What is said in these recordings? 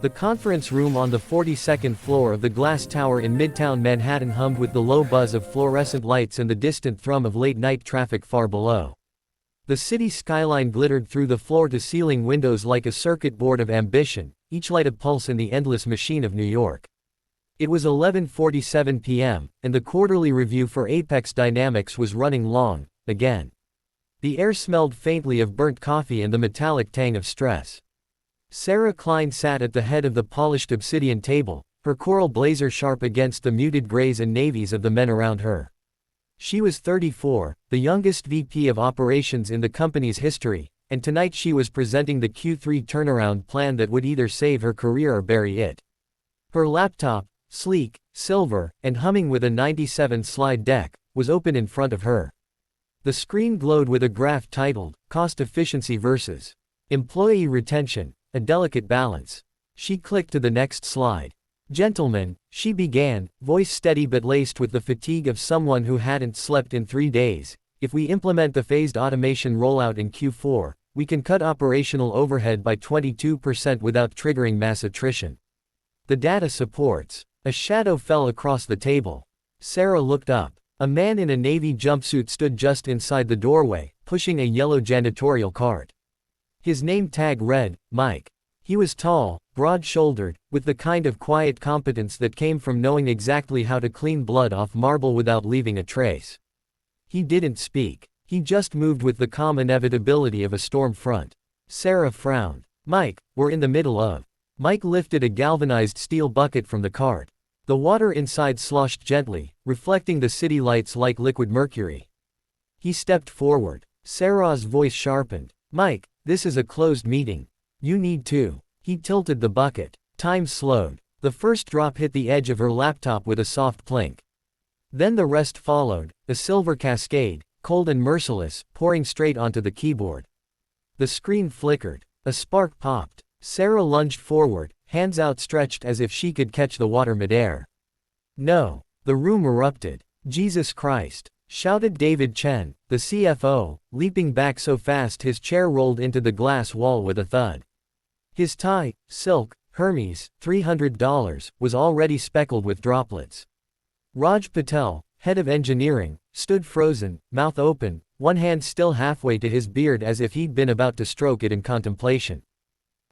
The conference room on the 42nd floor of the glass tower in Midtown Manhattan hummed with the low buzz of fluorescent lights and the distant thrum of late-night traffic far below. The city skyline glittered through the floor-to-ceiling windows like a circuit board of ambition, each light a pulse in the endless machine of New York. It was 11:47 p.m., and the quarterly review for Apex Dynamics was running long, again. The air smelled faintly of burnt coffee and the metallic tang of stress. Sarah Klein sat at the head of the polished obsidian table, her coral blazer sharp against the muted grays and navies of the men around her. She was 34, the youngest VP of operations in the company's history, and tonight she was presenting the Q3 turnaround plan that would either save her career or bury it. Her laptop, sleek, silver, and humming with a 97-slide deck, was open in front of her. The screen glowed with a graph titled, Cost Efficiency versus Employee Retention, a delicate balance. She clicked to the next slide. "Gentlemen," she began, voice steady but laced with the fatigue of someone who hadn't slept in 3 days, "if we implement the phased automation rollout in Q4, we can cut operational overhead by 22% without triggering mass attrition. The data supports." A shadow fell across the table. Sarah looked up. A man in a navy jumpsuit stood just inside the doorway, pushing a yellow janitorial cart. His name tag read, Mike. He was tall, broad-shouldered, with the kind of quiet competence that came from knowing exactly how to clean blood off marble without leaving a trace. He didn't speak. He just moved with the calm inevitability of a storm front. Sarah frowned. "Mike, we're in the middle of." Mike lifted a galvanized steel bucket from the cart. The water inside sloshed gently, reflecting the city lights like liquid mercury. He stepped forward. Sarah's voice sharpened. "Mike, this is a closed meeting. You need to." He tilted the bucket. Time slowed. The first drop hit the edge of her laptop with a soft plink. Then the rest followed, a silver cascade, cold and merciless, pouring straight onto the keyboard. The screen flickered. A spark popped. Sarah lunged forward, hands outstretched as if she could catch the water midair. "No!" The room erupted. "Jesus Christ!" shouted David Chen, the CFO, leaping back so fast his chair rolled into the glass wall with a thud. His tie, silk, Hermes, $300, was already speckled with droplets. Raj Patel, head of engineering, stood frozen, mouth open, one hand still halfway to his beard as if he'd been about to stroke it in contemplation.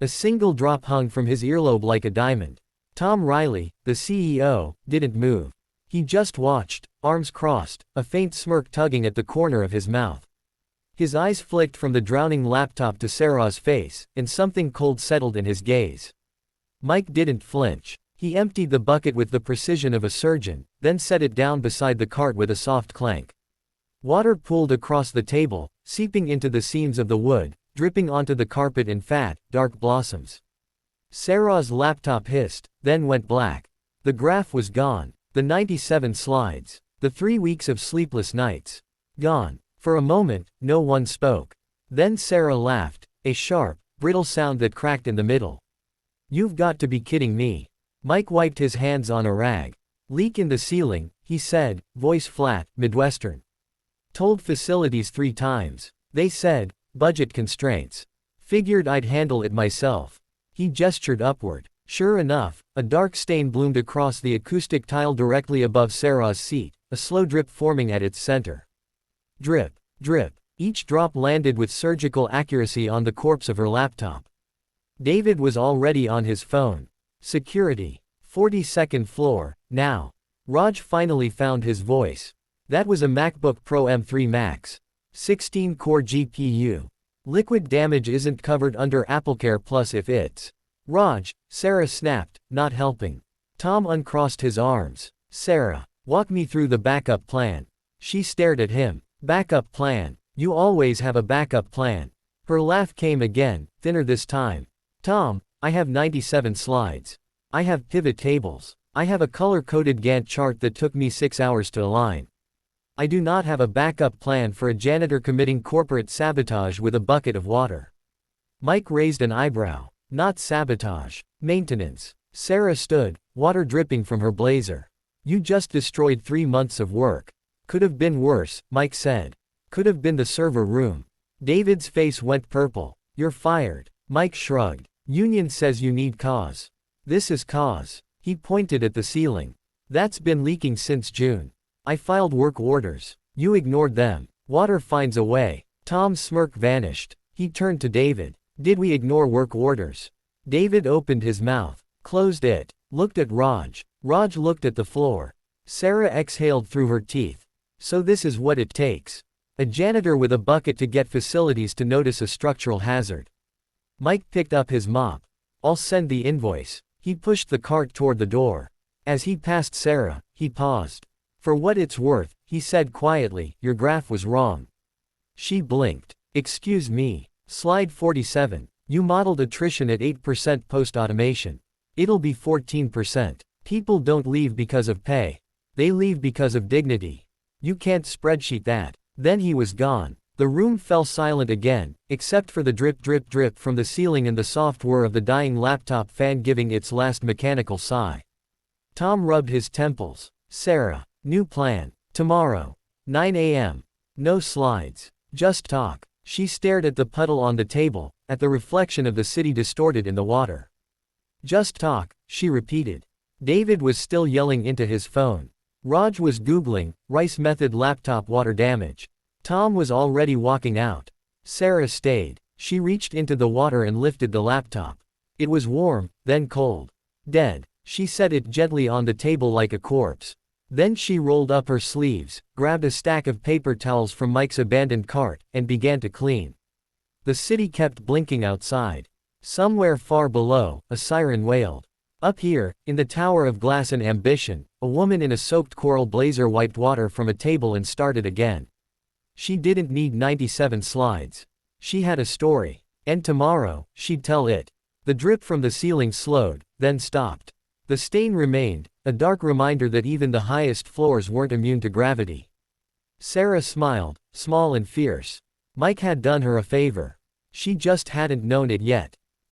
A single drop hung from his earlobe like a diamond. Tom Riley, the CEO, didn't move. He just watched, arms crossed, a faint smirk tugging at the corner of his mouth. His eyes flicked from the drowning laptop to Sarah's face, and something cold settled in his gaze. Mike didn't flinch. He emptied the bucket with the precision of a surgeon, then set it down beside the cart with a soft clank. Water pooled across the table, seeping into the seams of the wood, dripping onto the carpet in fat, dark blossoms. Sarah's laptop hissed, then went black. The graph was gone. The 97 slides. The 3 weeks of sleepless nights. Gone. For a moment, no one spoke. Then Sarah laughed, a sharp, brittle sound that cracked in the middle. "You've got to be kidding me." Mike wiped his hands on a rag. "Leak in the ceiling," he said, voice flat, Midwestern. "Told facilities 3 times. They said, budget constraints. Figured I'd handle it myself." He gestured upward. Sure enough, a dark stain bloomed across the acoustic tile directly above Sarah's seat, a slow drip forming at its center. Drip, drip. Each drop landed with surgical accuracy on the corpse of her laptop. David was already on his phone. "Security. 42nd floor, now." Raj finally found his voice. That was a MacBook Pro M3 Max. 16-core GPU. Liquid damage isn't covered under AppleCare Plus if it's. "Raj," Sarah snapped, not helping. Tom uncrossed his arms. "Sarah, walk me through the backup plan." She stared at him. "Backup plan? You always have a backup plan." Her laugh came again, thinner this time. "Tom, I have 97 slides. I have pivot tables. I have a color-coded Gantt chart that took me 6 hours to align. I do not have a backup plan for a janitor committing corporate sabotage with a bucket of water." Mike raised an eyebrow. "Not sabotage. Maintenance." Sarah stood, water dripping from her blazer. "You just destroyed 3 months of work." "Could have been worse," Mike said. "Could have been the server room." David's face went purple. "You're fired." Mike shrugged. "Union says you need cause." This is cause. He pointed at the ceiling. That's been leaking since June. I filed work orders. You ignored them. Water finds a way. Tom's smirk vanished. He turned to David. Did we ignore work orders? David opened his mouth, closed it, looked at Raj. Raj looked at the floor. Sarah exhaled through her teeth. So this is what it takes. A janitor with a bucket to get facilities to notice a structural hazard. Mike picked up his mop. I'll send the invoice. He pushed the cart toward the door. As he passed Sarah, he paused. For what it's worth, he said quietly, your graph was wrong. She blinked. Excuse me. Slide 47. You modeled attrition at 8% post-automation. It'll be 14%. People don't leave because of pay. They leave because of dignity. You can't spreadsheet that. Then he was gone. The room fell silent again, except for the drip drip drip from the ceiling and the soft whir of the dying laptop fan giving its last mechanical sigh. Tom rubbed his temples. Sarah. New plan. Tomorrow. 9 a.m. No slides. Just talk. She stared at the puddle on the table, at the reflection of the city distorted in the water. Just talk, she repeated. David was still yelling into his phone. Raj was Googling, rice method laptop water damage. Tom was already walking out. Sarah stayed. She reached into the water and lifted the laptop. It was warm, then cold. Dead. She set it gently on the table like a corpse. Then she rolled up her sleeves, grabbed a stack of paper towels from Mike's abandoned cart, and began to clean. The city kept blinking outside. Somewhere far below, a siren wailed. Up here, in the tower of glass and ambition, a woman in a soaked coral blazer wiped water from a table and started again. She didn't need 97 slides. She had a story. And tomorrow, she'd tell it. The drip from the ceiling slowed, then stopped. The stain remained, a dark reminder that even the highest floors weren't immune to gravity. Sarah smiled, small and fierce. Mike had done her a favor. She just hadn't known it yet.